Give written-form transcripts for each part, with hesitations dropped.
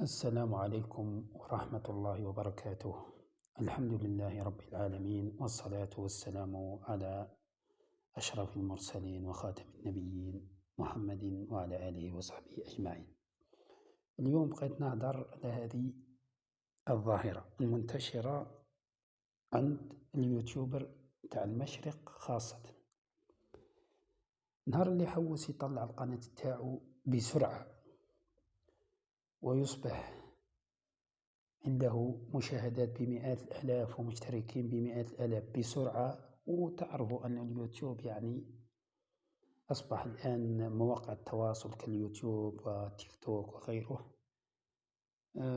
السلام عليكم ورحمة الله وبركاته. الحمد لله رب العالمين، والصلاة والسلام على أشرف المرسلين وخاتم النبيين محمد وعلى آله وصحبه أجمعين. اليوم بغيت نهضر على هذه الظاهرة المنتشرة عند اليوتيوبر تاع المشرق خاصة. نهار اللي حوس يطلع القناة تاعو بسرعة ويصبح عنده مشاهدات بمئات الآلاف ومشتركين بمئات الآلاف بسرعة. وتعرفوا أن اليوتيوب أصبح الآن مواقع التواصل كاليوتيوب وتيك توك وغيره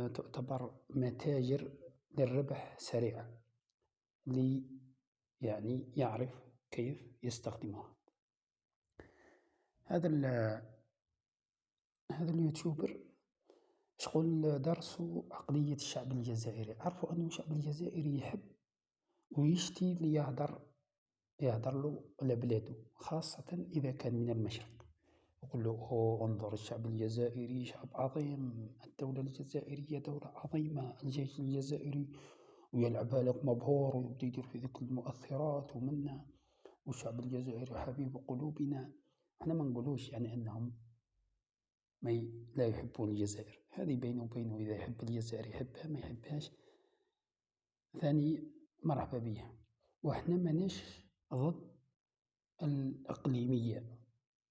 تعتبر متاجر للربح سريعة لي يعرف كيف يستخدمها. هذا اليوتيوبر شغل درسوا عقلية الشعب الجزائري، عرفوا أن الشعب الجزائري يحب ويشتي اللي يهدر له على بلاده، خاصة إذا كان من المشرق. يقول له انظر الشعب الجزائري شعب عظيم، الدولة الجزائرية دولة عظيمة، الجيش الجزائري ويلعبها لك مبهور ويبدأ يدير في ذيك المؤثرات ومنا، والشعب الجزائري حبيب قلوبنا. احنا ما نقولوش أنهم لا يحبون الجزائر، هذه بينه وبينه، إذا يحب الجزائر يحبها، ما يحبهاش ثاني مرحبا بها. وإحنا ماناش ضد الإقليمية،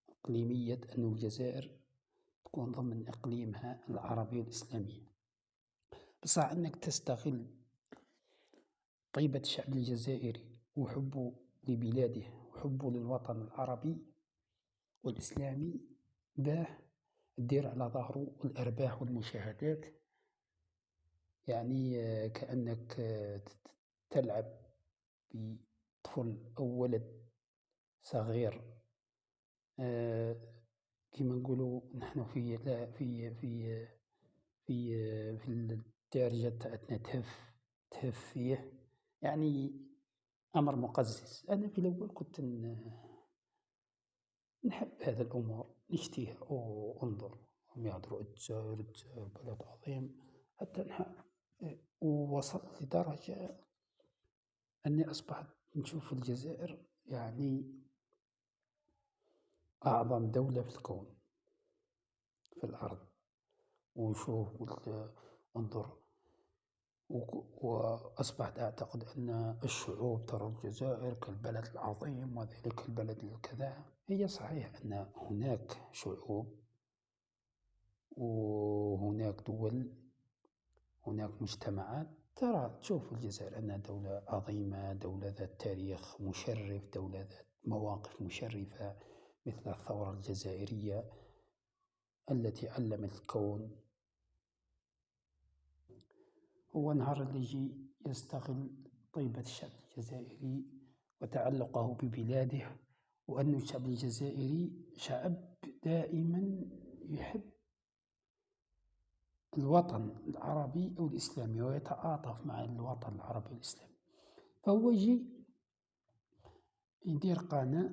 إقليمية أن الجزائر تكون ضمن إقليمها العربي والإسلامي، بصح أنك تستغل طيبة الشعب الجزائري وحبه لبلاده وحبه للوطن العربي والإسلامي باه تدير على ظهره الأرباح والمشاهدات. كأنك تلعب بطفل أو ولد صغير. كما نقولوا نحن في الدارجة تاعتنا تهف فيه، أمر مقزز. أنا في الأول كنت نحب هذا الأمور، نشتيه انظر هم يهضروا الجزائر بلد عظيم، حتى ووصلت لدرجة أني أصبحت نشوف الجزائر أعظم دولة في الكون في الأرض. ونشوف انظر، وأصبحت أعتقد أن الشعوب ترى الجزائر كالبلد العظيم وذلك البلد الكذا. هي صحيح أن هناك شعوب وهناك دول، هناك مجتمعات تشوف الجزائر أنها دولة عظيمة، دولة ذات تاريخ مشرف، دولة ذات مواقف مشرفة، مثل الثورة الجزائرية التي علمت الكون. هو نهار اللي يجي يستغل طيبة الشعب الجزائري وتعلقه ببلاده، وأن الشعب الجزائري شعب دائما يحب الوطن العربي أو الإسلامي ويتعاطف مع الوطن العربي والإسلامي. فهو يجي يدير قناة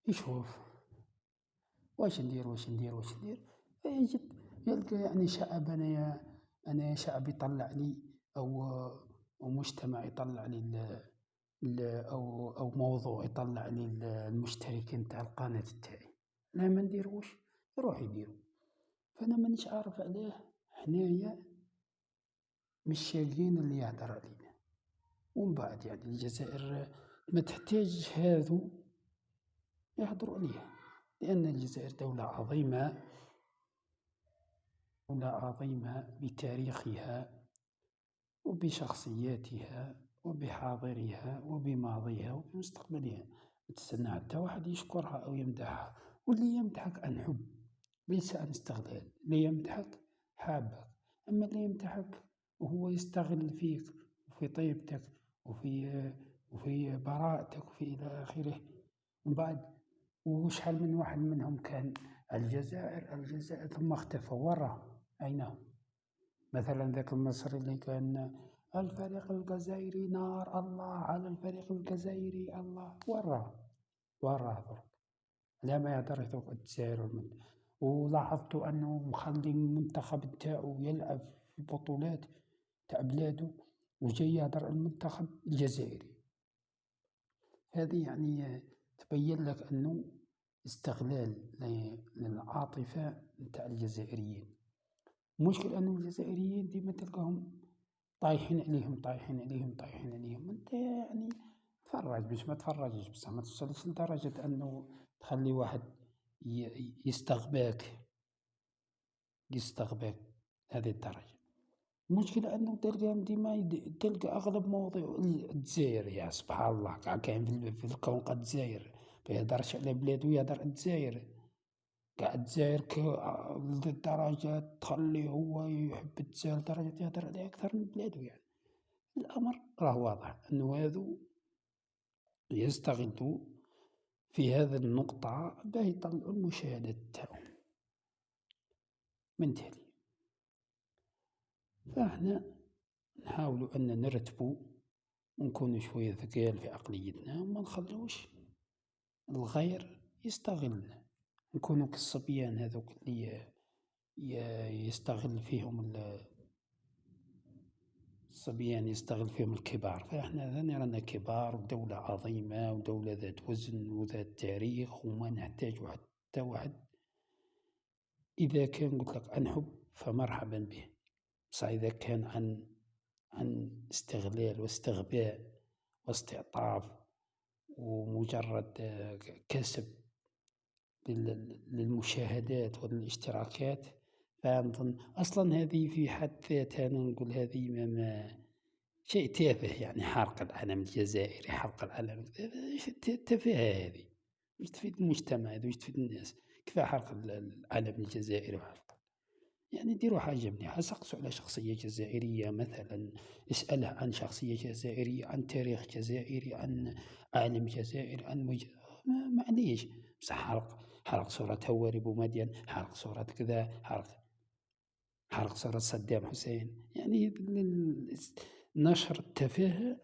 يشوف واش ندير فيجد يلقى شعب، أنا شعب يطلع لي أو مجتمع يطلع لي أو موضوع يطلع لي المشتركين تاع القناة تاعي، لا ما نديروش يروح يديرو. فأنا مانيش عارف علاه حنايا مش شاقين اللي يهدر علينا. ومن بعد الجزائر ما تحتاج هذو يهدروا عليها، لأن الجزائر دولة عظيمة، دولة عظيمة بتاريخها وبشخصياتها وبحاضرها وبماضيها وبمستقبلها. تستنى حتى واحد يشكرها أو يمدحها، واللي يمدحك عن حب ليس عن استغلال. اللي يمدحك حابك، أما اللي يمدحك وهو يستغل فيك وفي طيبتك وفي براءتك وفي إلى آخره. من بعد وشحال من واحد منهم كان الجزائر ثم اختفى وراه، أين هو؟ مثلا ذاك المصري اللي كان الفريق الجزائري نار الله على الفريق الجزائري الله، وراه درك لا ما يهدر يتوقع الجزائر ولاحظت أنه مخلي المنتخب نتاعو يلعب في البطولات تاع بلادو وجاي يهدر على المنتخب الجزائري. هذه يعني تبين لك أنه استغلال للعاطفة نتاع الجزائريين. المشكل أنه الجزائريين ديما تلقاهم طايحين عليهم طايحين عليهم طايحين عليهم. انت يعني تفرج باش ما تفرجش، بصح ما توصلش لدرجة أنه تخلي واحد يستغباك هذه الدرجة. المشكلة أنه تلقاهم ديما تلقى أغلب مواضيع الجزائر. يا سبحان الله، كاين في الكون قد الجزائر ما يهدرش على بلادو يهدر على الجزائر. قاع الجزائر لدرجة تخليه هو يحب الجزائر لدرجة يهدر عليها أكثر من بلادو. يعني الأمر راه واضح أنه هاذو يستغلوا في هذه النقطة باه يطلعوا المشاهدات تاعهم من تالي. فاحنا نحاولوا أن نرتبوا ونكونوا شوية ذكال في عقليتنا وما نخلوش الغير يستغلنا. نكونوا كالصبيان هذوك اللي يستغل فيهم الصبيان يستغل فيهم الكبار. فاحنا ثاني رانا كبار ودولة عظيمة ودولة ذات وزن وذات تاريخ وما نحتاج حتى واحد. إذا كان قلتلك عن حب فمرحبا به، بصح إذا كان عن استغلال واستغباء واستعطاف ومجرد كسب للمشاهدات والاشتراكات، فنظن أصلا هذه في حد ذاتها أنا نقول هذه ما شيء تافه. يعني حرق العلم الجزائري، حرق العلم تفاهة هذه، واش تفيد المجتمع هذا، واش تفيد الناس؟ كفاه حرق العلم الجزائري وحرق. يعني ديروا حاجة مليحة، سقسوا على شخصية جزائرية مثلا، اسأله عن شخصية جزائرية، عن تاريخ جزائري، عن عالم جزائري، عن معليش. بصح حرق صورة هواري بومدين، حرق صورة كذا، حرق صورة صدام حسين. يعني نشر التفاهة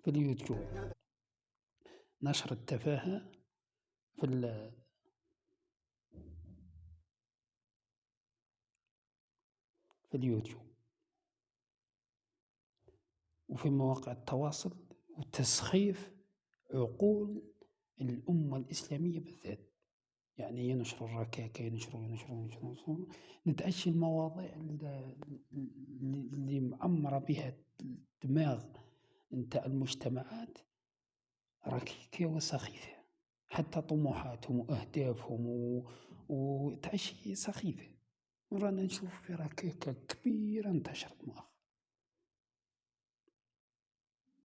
في اليوتيوب، نشر التفاهة في اليوتيوب وفي مواقع التواصل، وتسخيف عقول الأمة الإسلامية بالذات. يعني ينشروا الركاكة، ينشروا نتعشي المواضيع اللي معمرة بها الدماغ نتاع المجتمعات ركيكة وسخيفة. حتى طموحاتهم وأهدافهم وتعشي سخيفة. ورانا نشوف في ركاكة كبيرة انتشرت مؤخرا.